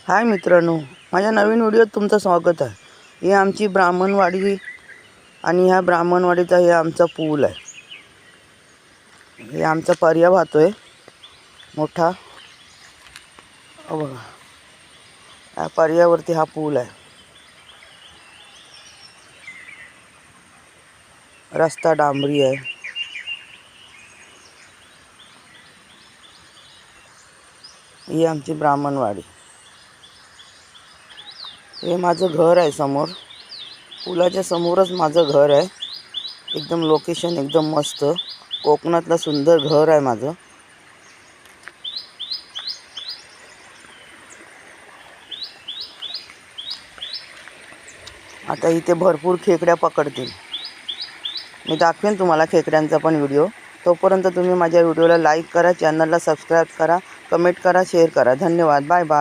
हाय मित्रांनो, माझ्या नवीन व्हिडिओत तुमचं स्वागत आहे। ही आमची ब्राह्मणवाडी आणि ह्या ब्राह्मणवाडीचा हे आमचा पूल आहे। हे आमचा पर्या वाहतोय मोठा। बघा, या पर्यावरती हा पूल आहे। रस्ता डांबरी आहे। ही आमची ब्राह्मणवाडी। हे माझं घर आहे समोर, पुलाच्या समोरच माझं घर आहे। एकदम लोकेशन एकदम मस्त, कोकणातलं सुंदर घर आहे माझं। आता इथे भरपूर खेकड्या पकडतील। मी दाखवेन तुम्हाला खेकड्यांचा पण व्हिडिओ। तोपर्यंत तुम्ही माझ्या व्हिडिओला लाईक करा, चॅनलला सबस्क्राईब करा, कमेंट करा, शेअर करा। धन्यवाद, बाय बाय।